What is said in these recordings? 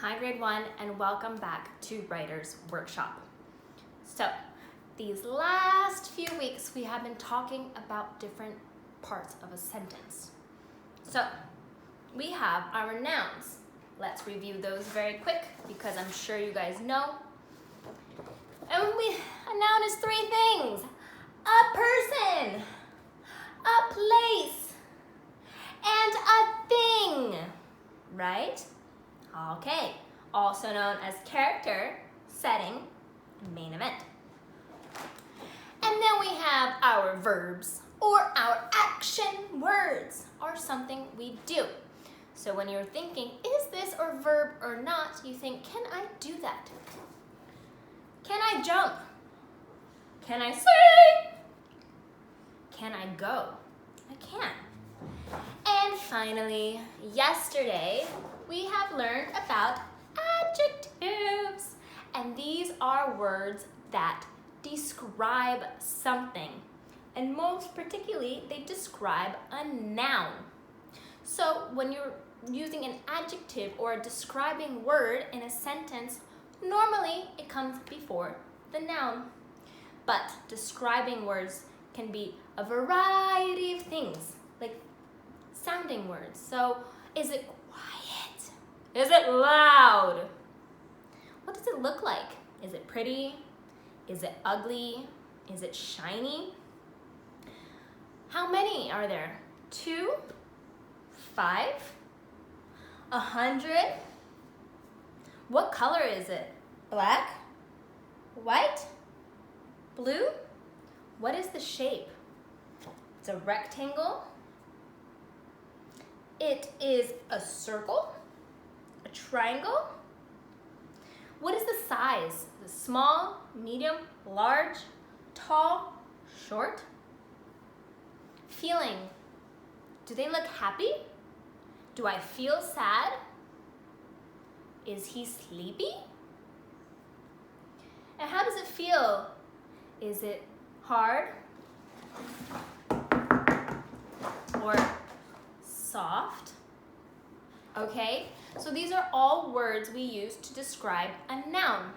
Hi grade 1 and welcome back to Writer's Workshop. So these last few weeks we have been talking about different parts of a sentence. So we have our nouns. Let's review those very quick because I'm sure you guys know. And a noun is three things: a person, a place, and a thing, right? Okay, also known as character, setting, main event. And then we have our verbs or our action words, or something we do. So when you're thinking, is this a verb or not, you think, can I do that? Can I jump? Can I sing? Can I go? I can. And finally, yesterday, we have learned about adjectives. And these are words that describe something. And most particularly, they describe a noun. So when you're using an adjective or a describing word in a sentence, normally it comes before the noun. But describing words can be a variety of things, like sounding words. So is it quiet? Is it loud? What does it look like? Is it pretty? Is it ugly? Is it shiny? How many are there? 2? 5? 100? What color is it? Black? White? Blue? What is the shape? It's a rectangle. It is a circle, a triangle. What is the size? Is it small, medium, large, tall, short? Feeling. Do they look happy? Do I feel sad? Is he sleepy? And how does it feel? Is it hard or soft? Okay, so these are all words we use to describe a noun.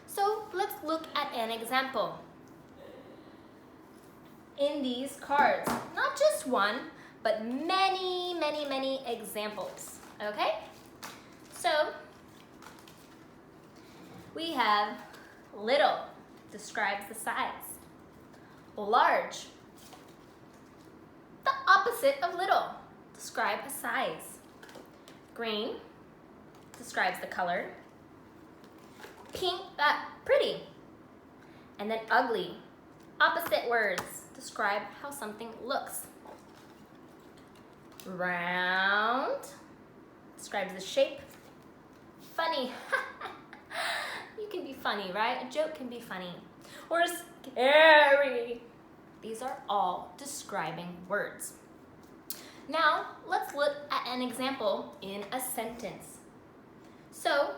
So let's look at an example. In these cards, not just one, but many, many, many examples, okay? So we have little, describes the size. Large, the opposite of little, describe a size. Green, describes the color. Pink, pretty. And then ugly, opposite words, describe how something looks. Round, describes the shape. Funny, you can be funny, right? A joke can be funny. Or scary. These are all describing words. Now, let's look at an example in a sentence. So,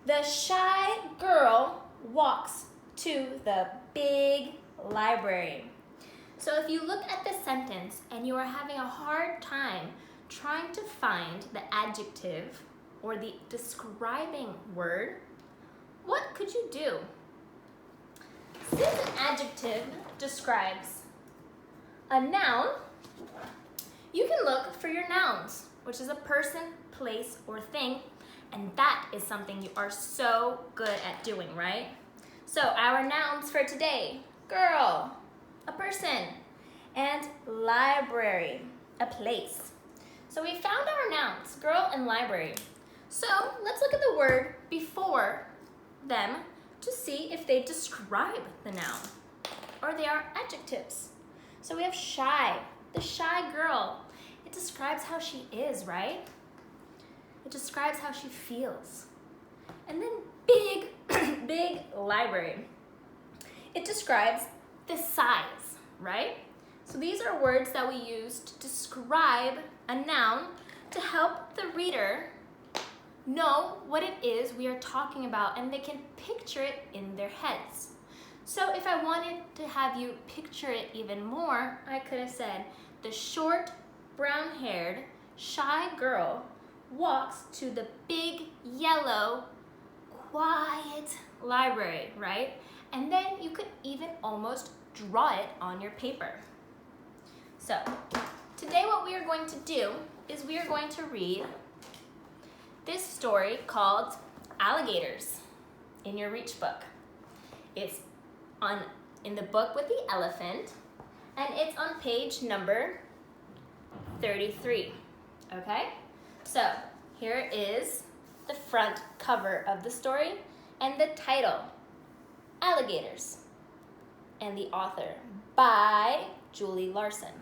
the shy girl walks to the big library. So if you look at this sentence and you are having a hard time trying to find the adjective or the describing word, what could you do? Since an adjective describes a noun, you can look for your nouns, which is a person, place, or thing, and that is something you are so good at doing, right? So our nouns for today: girl, a person, and library, a place. So we found our nouns, girl and library. So let's look at the word before them to see if they describe the noun or they are adjectives. So we have shy, the shy girl. It describes how she is, right? It describes how she feels. And then big, big library. It describes the size, right? So these are words that we use to describe a noun to help the reader know what it is we are talking about, and they can picture it in their heads. So if I wanted to have you picture it even more, I could have said, the short, brown-haired, shy girl walks to the big, yellow, quiet library, right? And then you could even almost draw it on your paper. So, today what we are going to do is we are going to read this story called Alligators in your Reach book. It's in the book with the elephant, and it's on page number 33, okay? So, here is the front cover of the story and the title, Alligators, and the author, by Julie Larson.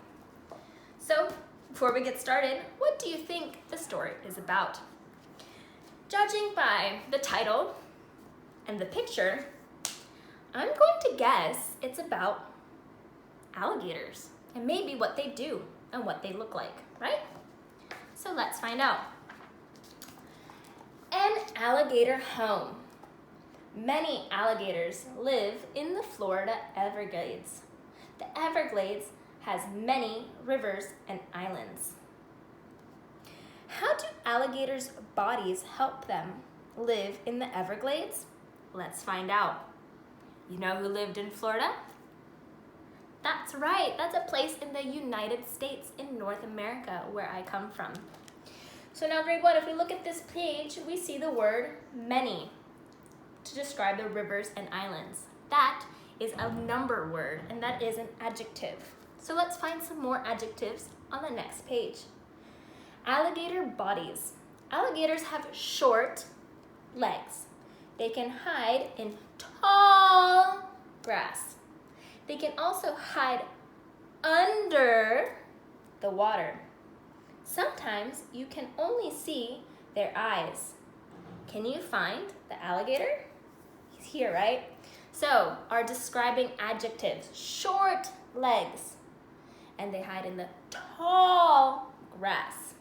So, before we get started, what do you think the story is about? Judging by the title and the picture, I'm going to guess it's about alligators and maybe what they do and what they look like, right? So let's find out. An alligator home. Many alligators live in the Florida Everglades. The Everglades has many rivers and islands. How do alligators' bodies help them live in the Everglades? Let's find out. You know who lived in Florida? That's right, that's a place in the United States in North America where I come from. So now grade 1, if we look at this page, we see the word many to describe the rivers and islands. That is a number word, and that is an adjective. So let's find some more adjectives on the next page. Alligator bodies. Alligators have short legs. They can hide in tall grass. They can also hide under the water. Sometimes you can only see their eyes. Can you find the alligator? He's here, right? So, our describing adjectives, short legs, and they hide in the tall grass.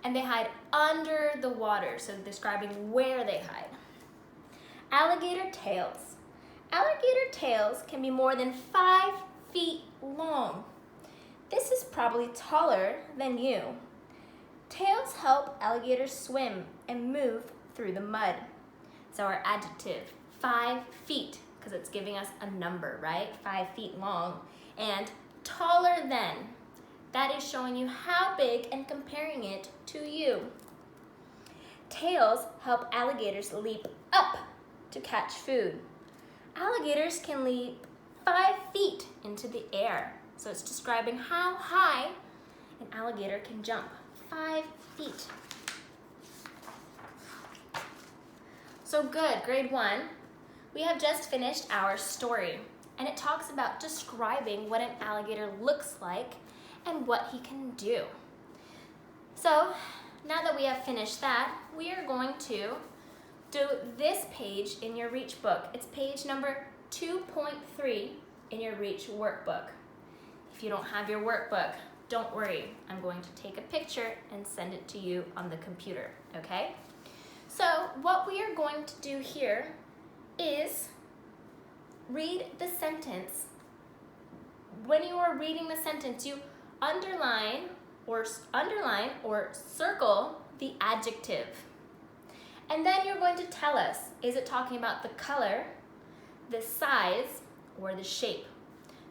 And they hide under the water, so describing where they hide. Alligator tails. Alligator tails can be more than 5 feet long. This is probably taller than you. Tails help alligators swim and move through the mud. So our adjective, 5 feet, because it's giving us a number, right? 5 feet long. And taller than, that is showing you how big and comparing it to you. Tails help alligators leap up to catch food. Alligators can leap 5 feet into the air. So it's describing how high an alligator can jump, 5 feet. So good, grade 1. We have just finished our story, and it talks about describing what an alligator looks like and what he can do. So now that we have finished that, we are going to do this page in your Reach book. It's page number 2.3 in your Reach workbook. If you don't have your workbook, don't worry. I'm going to take a picture and send it to you on the computer, okay? So what we are going to do here is read the sentence. When you are reading the sentence, you underline or circle the adjective. And then you're going to tell us, is it talking about the color, the size, or the shape?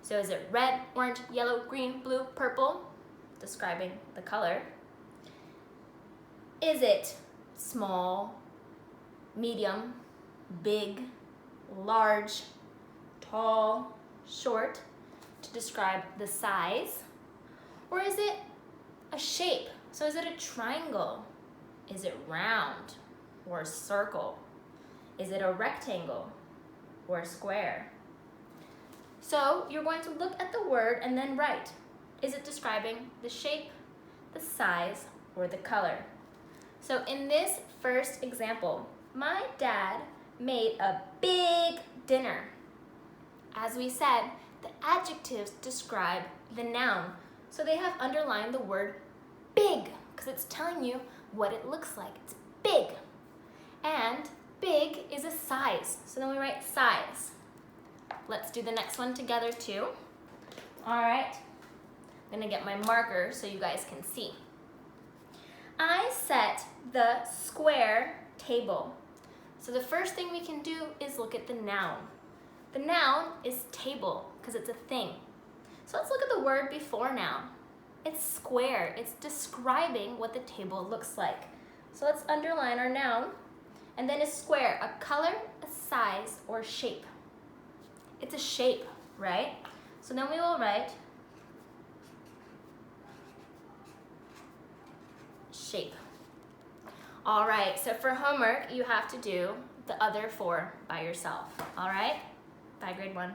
So is it red, orange, yellow, green, blue, purple? Describing the color. Is it small, medium, big, large, tall, short, to describe the size? Or is it a shape? So is it a triangle? Is it round or a circle? Is it a rectangle or a square? So you're going to look at the word and then write. Is it describing the shape, the size, or the color? So in this first example, my dad made a big dinner. As we said, the adjectives describe the noun. So they have underlined the word big, because it's telling you what it looks like. It's big. And big is a size. So then we write size. Let's do the next one together too. All right. I'm gonna get my marker so you guys can see. I set the square table. So the first thing we can do is look at the noun. The noun is table because it's a thing. So let's look at the word before noun. It's square. It's describing what the table looks like. So let's underline our noun. And then is square, a color, a size, or shape. It's a shape, right? So then we will write shape. All right, so for homework, you have to do the other 4 by yourself. All right? Bye, grade 1.